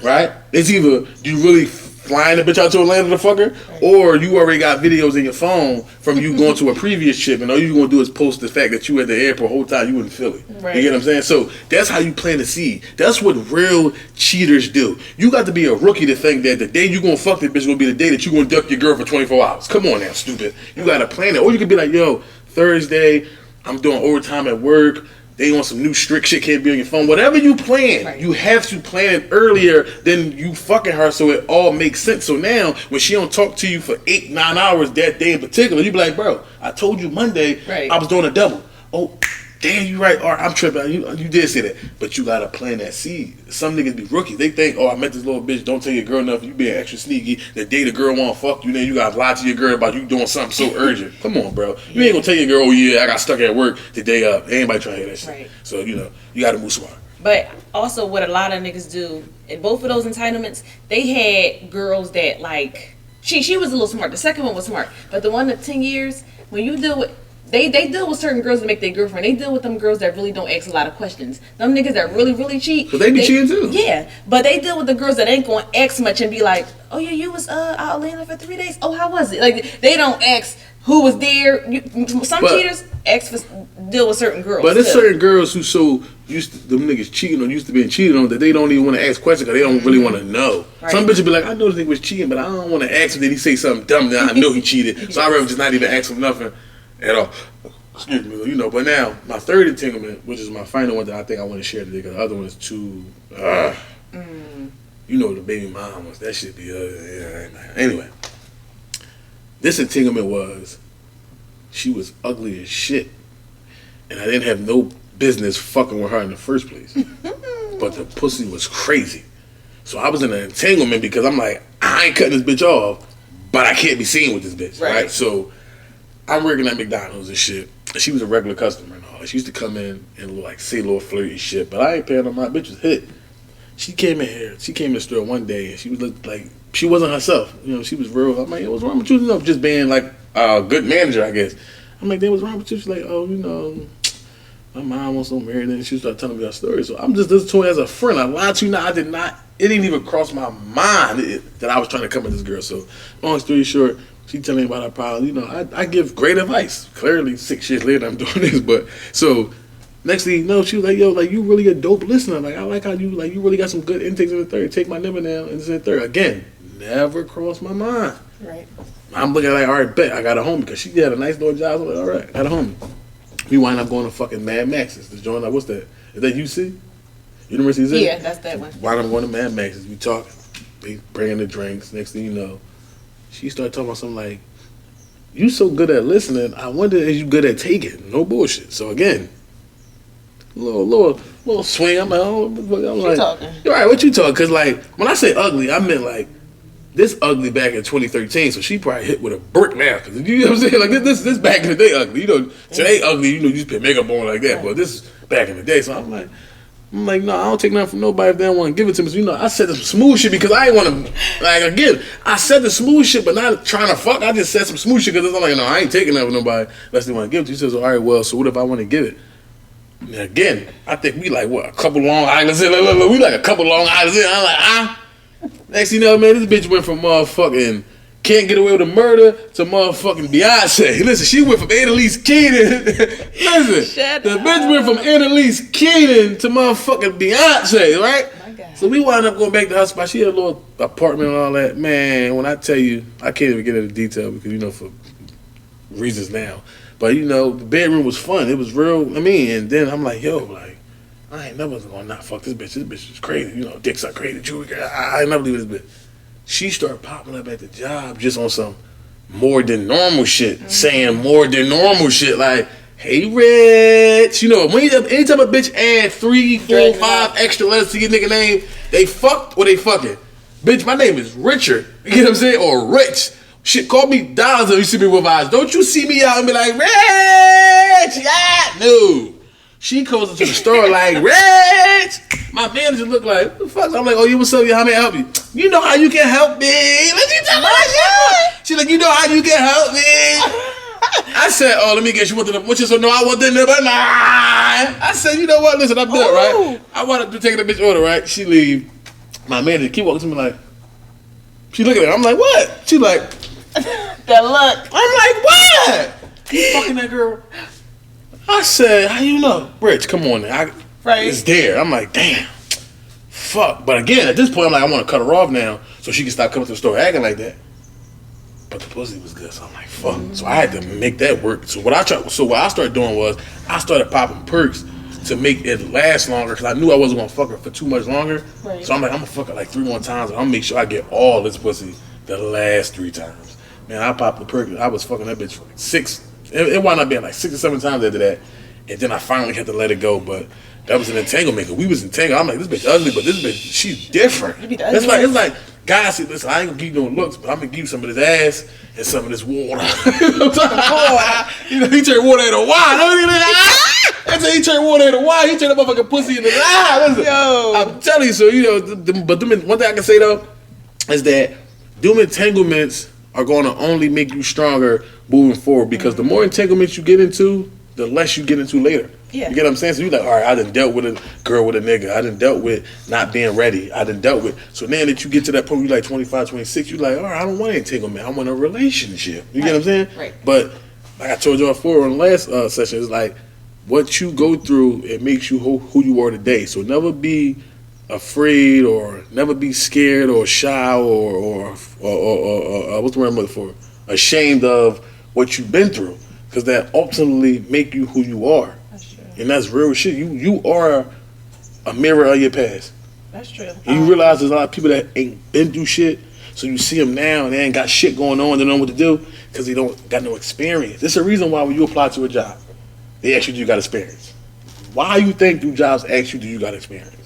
right? It's either you really flying the bitch out to Atlanta to fuck her, or you already got videos in your phone from you going to a previous trip, and all you gonna do is post the fact that you at the airport the whole time you in Philly. Right. You get what I'm saying? So that's how you plant the seed. That's what real cheaters do. You got to be a rookie to think that the day you gonna fuck this bitch gonna be the day that you gonna duck your girl for 24 hours. Come on now, stupid. You gotta plan it. Or you could be like, yo, Thursday, I'm doing overtime at work. They want some new strict shit, can't be on your phone. Whatever you plan, right. You have to plan it earlier than you fucking her so it all makes sense. So now, when she don't talk to you for 8-9 hours that day in particular, you be like, bro, I told you Monday I was doing a double. Oh, damn, you right. All right, I'm tripping. You did say that. But you got to plan that seed. Some niggas be rookies. They think, oh, I met this little bitch. Don't tell your girl nothing. You being extra sneaky. The day the girl want to fuck you, then you got to lie to your girl about you doing something so urgent. Come on, bro. You ain't going to tell your girl, oh, yeah, I got stuck at work the day up. Anybody trying to hear that shit. Right. So, you got to move smart. But also what a lot of niggas do, in both of those entanglements, they had girls that, like, she was a little smart. The second one was smart. But the one that 10 years, when you deal with, They deal with certain girls that make their girlfriend. They deal with them girls that really don't ask a lot of questions. Them niggas that really, really cheat. But they be cheating too. Yeah. But they deal with the girls that ain't going to ask much and be like, oh yeah, you was out Atlanta for 3 days. Oh, how was it? Like, they don't ask who was there. Cheaters deal with certain girls. But there's certain girls who so used to them niggas cheating or used to being cheated on that they don't even want to ask questions because they don't really want to know. Right. Some bitches be like, I know this nigga was cheating, but I don't want to ask him. Did he say something dumb that I know he cheated? So I'd rather just not even ask him nothing at all. Excuse me, but now my third entanglement, which is my final one that I think I want to share today, because the other one is too, the baby mom was, that shit be, Anyway, this entanglement was, she was ugly as shit, and I didn't have no business fucking with her in the first place, but the pussy was crazy. So I was in an entanglement because I'm like, I ain't cutting this bitch off, but I can't be seen with this bitch, right? So I'm working at McDonald's and shit. She was a regular customer and all. She used to come in and like say little flirty shit, but I ain't paying on my bitch was hit. She came in the store one day and she was like she wasn't herself. She was real. I'm like, what's wrong with you? Just being like a good manager, I guess. I'm like, what's wrong with you? She's like, oh, my mom was so married, and she started telling me her story. So I'm just this to her as a friend. I lied to you. I did not. It didn't even cross my mind that I was trying to come at this girl. So long story short, she telling me about her problems. I give great advice. Clearly, 6 years later, I'm doing this. But so next thing you know, she was like, "Yo, like you really a dope listener. Like I like how you really got some good intakes in the third. Take my number now and in the third." Again, never crossed my mind. Right. I'm looking like, all right, bet I got a homie because she had a nice little job. I'm like, all right, I got a homie. We wind up going to fucking Mad Max's. The joint, what's that? Is that UC? University of Zen? Yeah, that's that one. Wind up going to Mad Max's. We talking. They bringing the drinks. Next thing you know, she started talking about something like, you so good at listening, I wonder if you good at taking. No bullshit. So again, little swing. I'm like, talking? All right, what you talking? Because like, when I say ugly, I meant like, this ugly back in 2013, so she probably hit with a brick now. Cause you know what I'm saying? Like this back in the day ugly. Today ugly, you just put makeup on like that. Right. But this back in the day, so I'm like, no, I don't take nothing from nobody if they don't want to give it to me. So, I said some smooth shit because I ain't want to, like, again, I said the smooth shit, but not trying to fuck. I just said some smooth shit because I'm like, no, I ain't taking that from nobody unless they want to give it to you. She says, all right, well, so what if I want to give it? And again, I think we like, what, a couple Long Islands in? We like a couple Long Islands in. I'm like, Next thing you know, man, this bitch went from motherfucking Can't Get Away with a Murder to motherfucking Beyonce. Listen, she went from Annalise Keaton. Listen, the bitch went from Annalise Keaton to motherfucking Beyonce, right? So we wound up going back to her spot. She had a little apartment and all that. Man, when I tell you, I can't even get into detail because, for reasons now. But, the bedroom was fun. It was real. And then I'm like, yo, I ain't never gonna not fuck this bitch. This bitch is crazy. Dicks are crazy. Jewelry. I ain't never leave this bitch. She started popping up at the job just on some more than normal shit, saying more than normal shit like, "Hey, Rich." Anytime a bitch add 3, 4, 5 extra letters to your nigga name, they fucked or they fucking. Bitch, my name is Richard. You know what I'm saying? Or Rich. Shit, call me Dollars if you see me with eyes. Don't you see me out and be like, Rich! Yeah! No. She goes into the store like, Rich! My manager look like, what the fuck? I'm like, oh, what's up? How may I help you? You know how you can help me. Let you tell me that shit. She's like, you know how you can help me. I said, oh, let me get you one of them. Which is, no, I want the number 9. I said, you know what? Listen, I'm done, right? I wanted to take the bitch order, right? She leave. My manager keep walking to me like, she looking at her. I'm like, what? She like, that look. I'm like, what? You fucking that girl? I said, how you know? Rich, come on now. Right. It's there. I'm like, damn. Fuck. But again, at this point, I'm like, I want to cut her off now so she can stop coming to the store acting like that. But the pussy was good, so I'm like, fuck. Mm-hmm. So I had to make that work. So what I started doing was I started popping perks to make it last longer because I knew I wasn't going to fuck her for too much longer. Right. So I'm like, I'm going to fuck her like 3 more times and I'm going to make sure I get all this pussy the last 3 times. Man, I popped the perk. I was fucking that bitch for like 6. It wound up being like 6 or 7 times after that. And then I finally had to let it go. But that was an entanglement. We was entangled. I'm like, this bitch ugly, but this bitch, she's different. It's like, guys, see, listen, I ain't gonna give you no looks, but I'm gonna give you some of this ass and some of this water. He turned water into wine. That's how he turned water into wine. He turned that motherfucking pussy into listen, yo. I'm telling you, so, but one thing I can say though is that them entanglements are going to only make you stronger moving forward because the more entanglements you get into, the less you get into later. Yeah. You get what I'm saying? So you're like, all right, I done dealt with a girl with a nigga. I done dealt with not being ready. I done dealt with. So now that you get to that point where you're like 25, 26, you're like, all right, I don't want an entanglement. I want a relationship. You get what I'm saying? Right. But like I told y'all before on the last session, it's like what you go through, it makes you who you are today. So never be afraid or never be scared or shy or what's the word I'm looking for? Ashamed of what you've been through, because that ultimately make you who you are. That's true. And that's real shit. You are a mirror of your past. That's true. And you realize there's a lot of people that ain't been through shit, so you see them now and they ain't got shit going on. They don't know what to do because they don't got no experience. There's a reason why when you apply to a job, they ask you, do you got experience? Why you think do jobs ask you, do you got experience?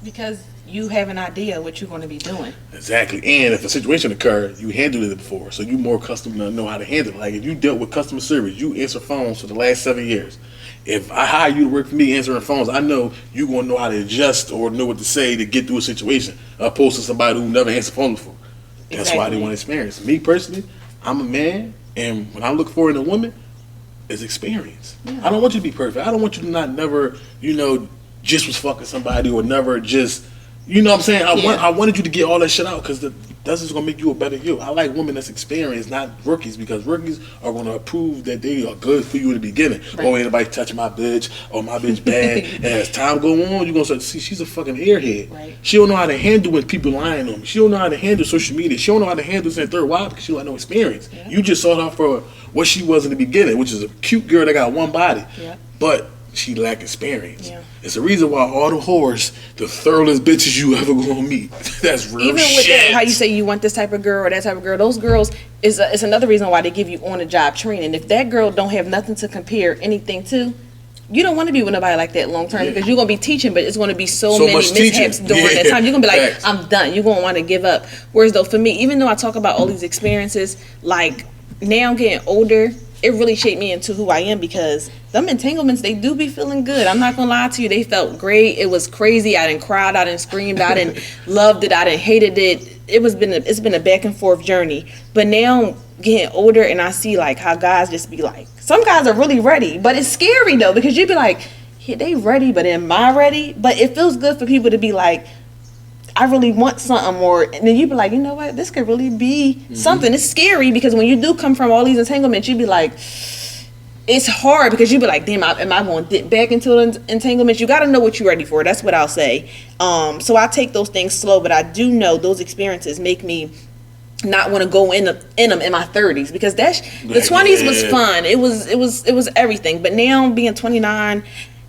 Because you have an idea what you're going to be doing. Exactly. And if a situation occurred, you handled it before, so you more accustomed to know how to handle it. Like if you dealt with customer service, you answer phones for the last 7 years. If I hire you to work for me answering phones, I know you're going to know how to adjust or know what to say to get through a situation, opposed to somebody who never answered phone before. That's why they want experience. Me personally, I'm a man, and when I look for in a woman, is experience. Yeah. I don't want you to be perfect. I don't want you to not never, just was fucking somebody or never just, you know what I'm saying? I wanted you to get all that shit out because that's just going to make you a better you. I like women that's experienced, not rookies, because rookies are going to prove that they are good for you in the beginning. Right. Oh, ain't nobody touch my bitch, or my bitch bad. And as time go on, you're going to start to see she's a fucking airhead. Right. She don't know how to handle when people lying on me. She don't know how to handle social media. She don't know how to handle this and third. Why? Because she don't have no experience. Yeah. You just saw her for what she was in the beginning, which is a cute girl that got one body. Yeah. But she lack experience. Yeah. It's the reason why all the whores, the thoroughest bitches you ever gonna meet. That's real even shit. Even with how you say you want this type of girl or that type of girl, those girls is another reason why they give you on-the-job training. If that girl don't have nothing to compare anything to, you don't want to be with nobody like that long term because you're gonna be teaching, but it's gonna be so many mishaps during that time. You're gonna be like, facts. I'm done. You're gonna want to give up. Whereas though for me, even though I talk about all these experiences, like now I'm getting older, it really shaped me into who I am because them entanglements, they do be feeling good. I'm not gonna lie to you, they felt great. It was crazy. I done cried, I done screamed, I done loved it, I done hated it. It's been a back and forth journey. But now getting older and I see like how guys just be like, some guys are really ready, but it's scary though because you be like, yeah, they ready, but am I ready? But it feels good for people to be like, I really want something more. And then you be like, you know what? This could really be something. It's scary because when you do come from all these entanglements, you be like, it's hard because you be like, damn, am I going to dip back into entanglements? You got to know what you're ready for. That's what I'll say. So I take those things slow, but I do know those experiences make me not want to go in them in my 30s because the 20s was fun. It was everything. But now being 29,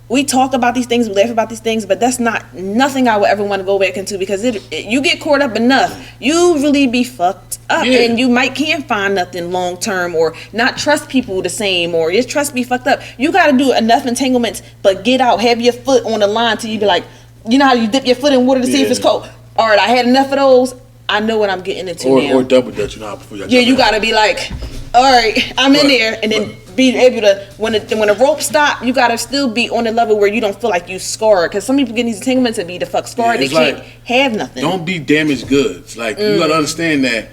we talk about these things, we laugh about these things, but that's nothing I would ever want to go back into because you get caught up enough, you really be fucked up, and you can't find nothing long term or not trust people the same, or your trust be fucked up. You got to do enough entanglements, but get out, have your foot on the line till you be like, you know how you dip your foot in water to see if it's cold. All right, I had enough of those. I know what I'm getting into now. Or double dutch, you know, before you got to be like, all right, I'm in there, and then be able to, when the rope stop, you got to still be on the level where you don't feel like you scarred. Because some people get these entanglements and be the fuck scarred. They can't have nothing. Don't be damaged goods. Like, you got to understand that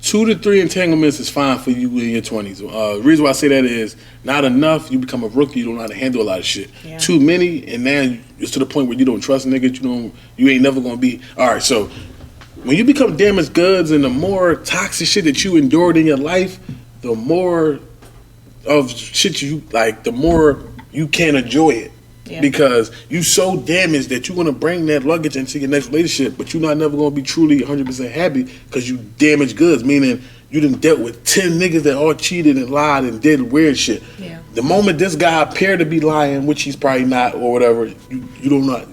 2 to 3 entanglements is fine for you in your 20s. The reason why I say that is not enough, you become a rookie, you don't know how to handle a lot of shit. Yeah. Too many, and now it's to the point where you don't trust niggas, you ain't never going to be. All right, so when you become damaged goods and the more toxic shit that you endured in your life, the more of shit you like, the more you can't enjoy it. Yeah. Because you so damaged that you want to bring that luggage into your next relationship, but you're not never going to be truly 100% happy because you damaged goods, meaning you done dealt with 10 niggas that all cheated and lied and did weird shit. Yeah. The moment this guy appeared to be lying, which he's probably not or whatever, you don't know.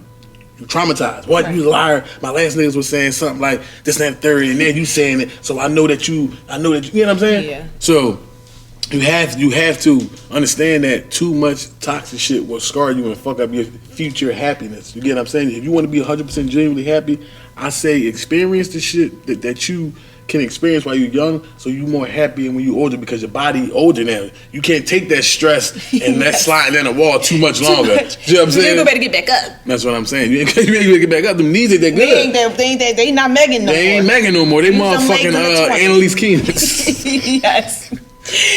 You're traumatized. What, you a liar? My last niggas was saying something like this, that, and third, and then you saying it. So I know that you know what I'm saying? Yeah. So you have to understand that too much toxic shit will scar you and fuck up your future happiness. You get what I'm saying? If you want to be 100% genuinely happy, I say experience the shit that you can experience while you're young, so you're more happy and when you're older because your body older now. You can't take that stress and that sliding down the wall too much longer. You know what I'm saying? You better get back up. That's what I'm saying. You ain't gonna get back up. Them knees ain't that good. They not Megan no more. They ain't Megan no more. They motherfucking Annalise Keene. Yes.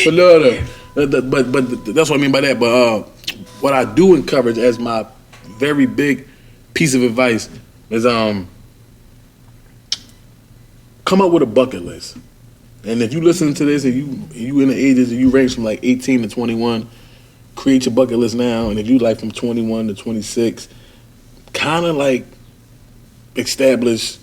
But no. But that's what I mean by that. But what I do encourage as my very big piece of advice is come up with a bucket list. And if you listen to this and you in the ages and you range from like 18 to 21, create your bucket list now. And if you like from 21 to 26, kind of like establish,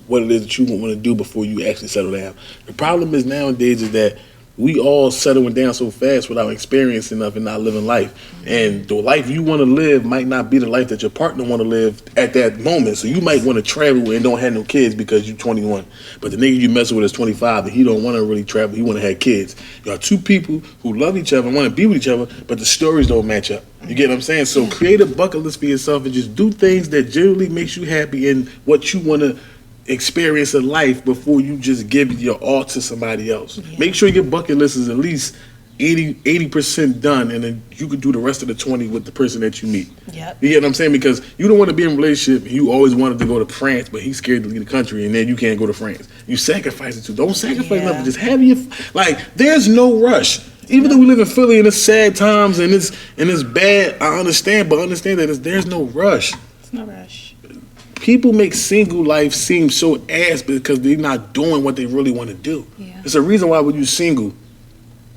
what it is that you want to do before you actually settle down. The problem is nowadays is that we all settling down so fast without experiencing enough and not living life. And the life you want to live might not be the life that your partner want to live at that moment. So you might want to travel and don't have no kids because you're 21. But the nigga you messing with is 25 and he don't want to really travel. He want to have kids. You got two people who love each other and want to be with each other, but the stories don't match up. You get what I'm saying? So create a bucket list for yourself and just do things that generally makes you happy and what you want to experience in life before you just give your all to somebody else. Yeah. Make sure your bucket list is at least 80% done, and then you can do the rest of the 20 with the person that you meet. Yep. You get what I'm saying? Because you don't want to be in a relationship. You always wanted to go to France, but he's scared to leave the country, and then you can't go to France. You sacrifice it too. Don't sacrifice nothing. Just have your there's no rush. Even though we live in Philly and it's sad times and it's bad, I understand, but understand that there's no rush. It's no rush. People make single life seem so ass because they're not doing what they really want to do. Yeah. There's a reason why when you're single,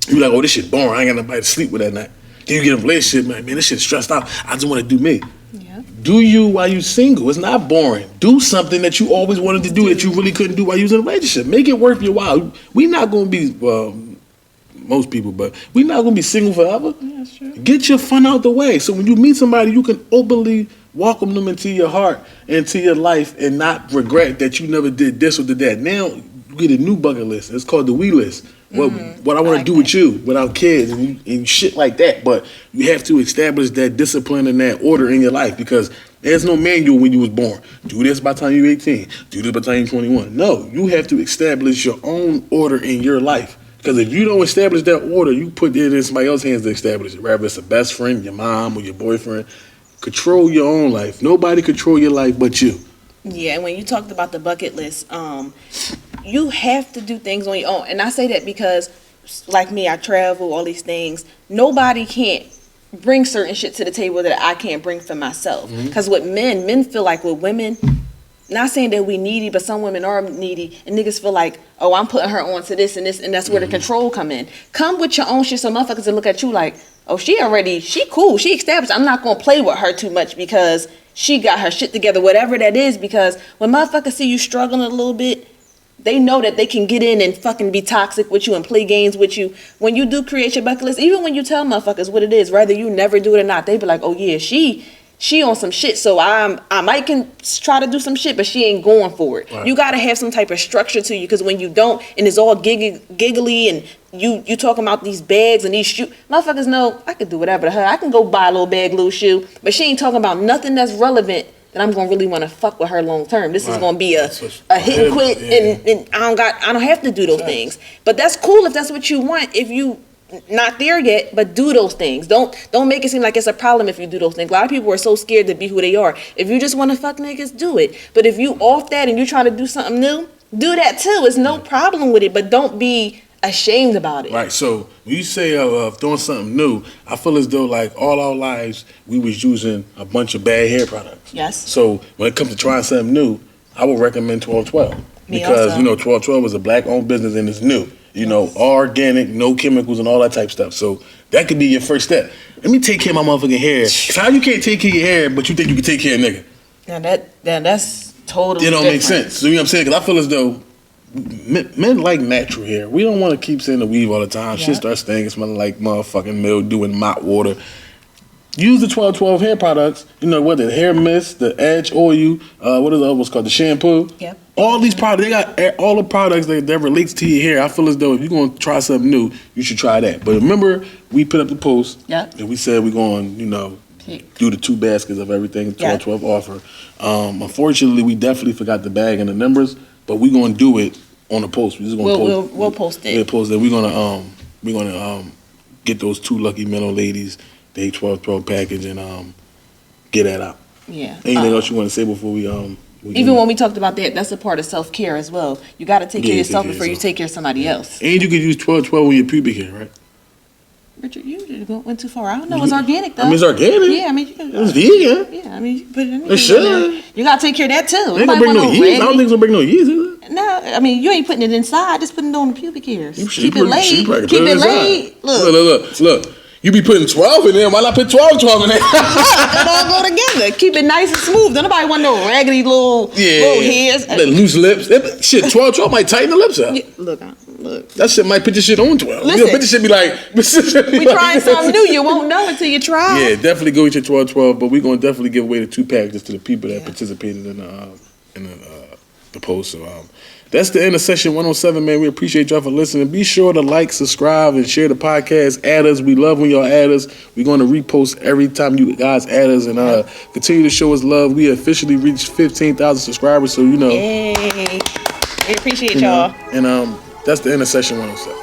you're like, oh, this shit boring. I ain't got nobody to sleep with that night. Then you get in a relationship, man, this shit's stressed out. I just want to do me. Yeah. Do you while you're single. It's not boring. Do something that you always wanted to do that you really couldn't do while you was in a relationship. Make it worth your while. We're not going to be, most people, but we're not going to be single forever. Yeah, sure. Get your fun out the way. So when you meet somebody, you can openly welcome them into your heart, into your life, and not regret that you never did this or did that. Now you get a new bucket list. It's called the we list. What I want to do with you without kids and shit like that. But you have to establish that discipline and that order in your life because there's no manual when you was born. Do this by the time you're 18. Do this by the time you're 21. No, you have to establish your own order in your life. Because if you don't establish that order, you put it in somebody else's hands to establish it. Whether it's a best friend, your mom, or your boyfriend. Control your own life. Nobody control your life but you. Yeah, and when you talked about the bucket list, you have to do things on your own. And I say that because, like me, I travel, all these things. Nobody can't bring certain shit to the table that I can't bring for myself. Because with men feel like with women, not saying that we needy, but some women are needy, and niggas feel like, oh, I'm putting her on to this and this, and that's where the control come in. Come with your own shit, so motherfuckers will look at you like, oh, she cool, she established. I'm not gonna play with her too much because she got her shit together, whatever that is. Because when motherfuckers see you struggling a little bit, they know that they can get in and fucking be toxic with you and play games with you. When you do create your bucket list, even when you tell motherfuckers what it is, whether you never do it or not, they be like, oh yeah, she on some shit, so I might can try to do some shit, but she ain't going for it. Right. You gotta have some type of structure to you, because when you don't, and it's all giggly, and you talking about these bags and these shoes, motherfuckers know I could do whatever to her. I can go buy a little bag, little shoe, but she ain't talking about nothing that's relevant that I'm gonna really want to fuck with her long term. This is gonna be a hit and quit, and I don't have to do those things. But that's cool if that's what you want. If you not there yet, but do those things. Don't make it seem like it's a problem if you do those things. A lot of people are so scared to be who they are. If you just want to fuck niggas, do it. But if you off that and you trying to do something new, do that too. It's no problem with it, but don't be ashamed about it. Right. So when you say doing something new, I feel as though like all our lives we was using a bunch of bad hair products. Yes. So when it comes to trying something new, I would recommend 1212 because also. 1212 is a black-owned business and it's new. All organic, no chemicals and all that type of stuff. So that could be your first step. Let me take care of my motherfucking hair. How you can't take care of your hair, but you think you can take care of a nigga? Now that's totally It don't different. make sense. So you know what I'm saying? Because I feel as though men like natural hair. We don't want to keep saying the weave all the time. Shit starts stinking, smelling like motherfucking mildew and mop water. Use the 1212 hair products. The hair mist, the edge oil, what is the other one's called? The shampoo. Yep. All these products, they got all the products that relates to your hair. I feel as though if you're going to try something new, you should try that. But remember, we put up the post. Yep. And we said we're going, do the 2 baskets of everything 1212 offer. Unfortunately, we definitely forgot the bag and the numbers, but we're going to do it on the post. We're just going to post. We'll post it. We'll post it. We're gonna get those 2 lucky men or ladies the 1212 package and get that out. Yeah. Anything else you want to say before we even when we talked about that's a part of self-care as well. You got to take care of yourself before you take care of somebody else. And you can use 1212 on your pubic hair, right? Richard, you went too far. I don't know. It's organic though. It's organic. Yeah, you can. It's vegan. Yeah, you put it in there. It should. You got to take care of that too. They don't bring no yeast. I don't think it's gonna bring no yeast, is it? No, you ain't putting it inside. Just putting it on the pubic hairs. Keep it laid. Keep it laid. Look. You be putting 12 in there. Why not put 12 in there? It all go together. Keep it nice and smooth. Don't nobody want no raggedy little hairs. Loose lips. Shit, 12 might tighten the lips up. Yeah, look. That shit might put your shit on 12. Listen, bitches should be like... we trying something new. You won't know until you try. Yeah, definitely go with your 12, but we're going to definitely give away the 2 packages to the people that participated in the post. So that's the end of session 107, man. We appreciate y'all for listening. Be sure to like, subscribe, and share the podcast. Add us. We love when y'all add us. We're going to repost every time you guys add us and continue to show us love. We officially reached 15,000 subscribers, so Yay. We appreciate y'all. And that's the end of session 107.